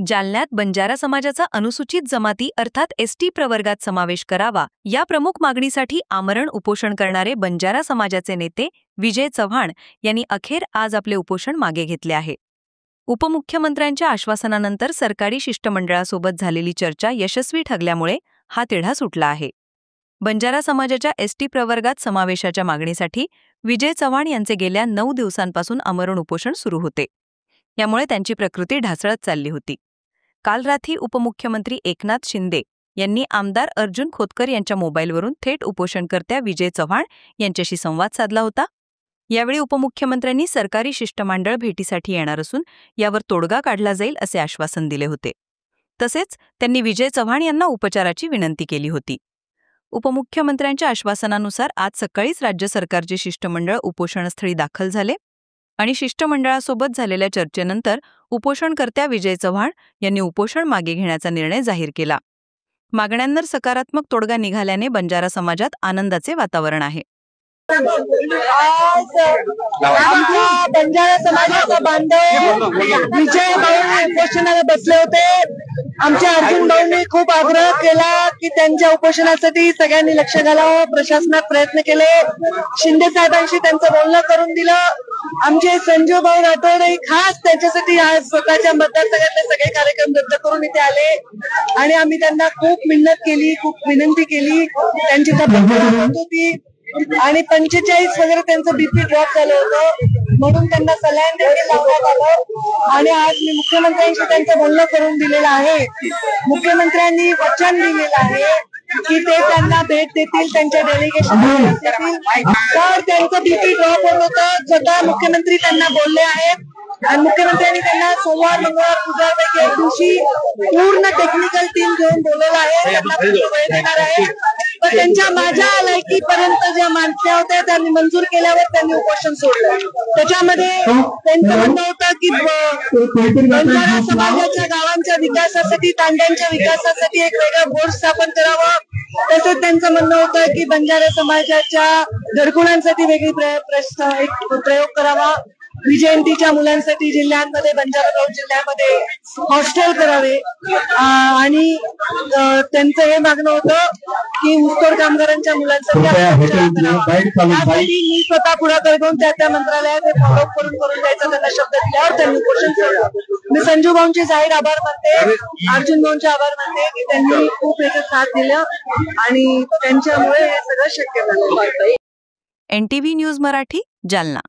जालन्यात बंजारा समाजाचा अनुसूचित जमाती अर्थात एसटी प्रवर्गात समावेश करावा या प्रमुख मागणीसाठी आमरण उपोषण करणारे बंजारा समाजाचे नेते विजय चव्हाण यांनी अखेर आज आपले उपोषण मागे घेतले आहे। उपमुख्यमंत्र्यांच्या आश्वासनानंतर सरकारी शिष्टमंडळासोबत झालेली चर्चा यशस्वी ठरल्यामुळे हा तिढा सुटला आहे। बंजारा समाजाच्या एसटी प्रवर्गात समावेशाच्या मागणीसाठी विजय चव्हाण यांचे गेल्या 9 दिवसांपासून आमरण उपोषण सुरू होते। यामुळे त्यांची प्रकृती ढासळत चालली होती। काल रात्री उपमुख्यमंत्री एकनाथ शिंदे यांनी आमदार अर्जुन खोतकर यांच्या मोबाईलवरून थेट उपोषणकर्त्या विजय चव्हाण यांच्याशी संवाद साधला होता। यावेळी उपमुख्यमंत्र्यांनी सरकारी शिष्टमंडळ भेटीसाठी येणार असून यावर तोडगा काढला जाईल असे आश्वासन दिले होते। तसेच त्यांनी विजय चव्हाण यांना उपचाराची विनंती केली होती। उपमुख्यमंत्र्यांच्या आश्वासनानुसार आज सकाळीच राज्य सरकारचे शिष्टमंडळ उपोषणस्थळी दाखल झाले आणि शिष्टमंडळासोबत झालेल्या चर्चेनंतर उपोषणकर्त्या विजय चव्हाण यांनी उपोषण मागे घेण्याचा निर्णय जाहीर केला। मागण्यांवर सकारात्मक तोडगा निघाल्याने बंजारा समाजात आनंदाचे वातावरण आहे। आज आमच्या बंजारा समाजाचा बांधव विजय भाऊ उपोषणाला बसले होते। आमच्या अर्जुन भाऊंनी खूप आग्रह केला की त्यांच्या उपोषणासाठी सगळ्यांनी लक्ष घालावं, प्रशासनात प्रयत्न केले, शिंदे साहेबांशी त्यांचं बोलणं करून दिलं। आमचे संजू भाऊ राठोड खास त्यांच्यासाठी आज स्वतःच्या मतदारसंघातले सगळे कार्यक्रम रद्द करून इथे आले आणि आम्ही त्यांना खूप मेहनत केली, खूप विनंती केली। त्यांची तब्येत होती आणि 45 वगैरे त्यांचं बीपी ड्रॉप झालं होतं, म्हणून त्यांना सलाईन देखील लावण्यात आलं आणि आज मी मुख्यमंत्र्यांशी त्यांचं बोलणं करून दिलेलं आहे। मुख्यमंत्र्यांनी वचन दिलेलं आहे की ते त्यांना भेट देतील, त्यांच्या डेलिगेशन तर त्यांचं बीपी ड्रॉप होत होतं। स्वतः मुख्यमंत्री त्यांना बोलले आहेत आणि मुख्यमंत्र्यांनी त्यांना सोमवार, मंगळवार, बुधवारपैकी एक दिवशी पूर्ण टेक्निकल टीम घेऊन बोलवलं आहे, त्यांना वेळ देणार आहे। पण त्यांच्या माझ्या लायकीपर्यंत ज्या मागण्या होत्या त्यांनी मंजूर केल्यावर त्यांनी उपोषण सोडलं। त्याच्यामध्ये त्यांचं म्हणणं होतं की बंजारा समाजाच्या गावांच्या विकासासाठी, तांड्यांच्या विकासासाठी एक वेगळं बोर्ड स्थापन करावं। तसंच त्यांचं म्हणणं होतं की बंजारा समाजाच्या घरकुलांसाठी वेगळी प्रयोग करावा, विजयंतीच्या मुलांसाठी जिल्ह्यांमध्ये, बंजारा जिल्ह्यामध्ये हॉस्टेल करावे आणि त्यांचं हे मागणं होतं की ऊसतोड कामगारांच्या मुलांसाठी मी स्वतः पुढाकार घेऊन त्या मंत्रालयात फॉलोअप करून द्यायचा त्यांना शब्द दिल्यावर त्यांनी उपोषण सोडलं। मी संजू भाऊंचे जाहीर आभार मानते, अर्जुन भाऊंचे आभार मानते की त्यांनी खूप याचं साथ दिलं आणि त्यांच्यामुळे हे सगळं शक्य झालं। NTV news Marathi, Jalna.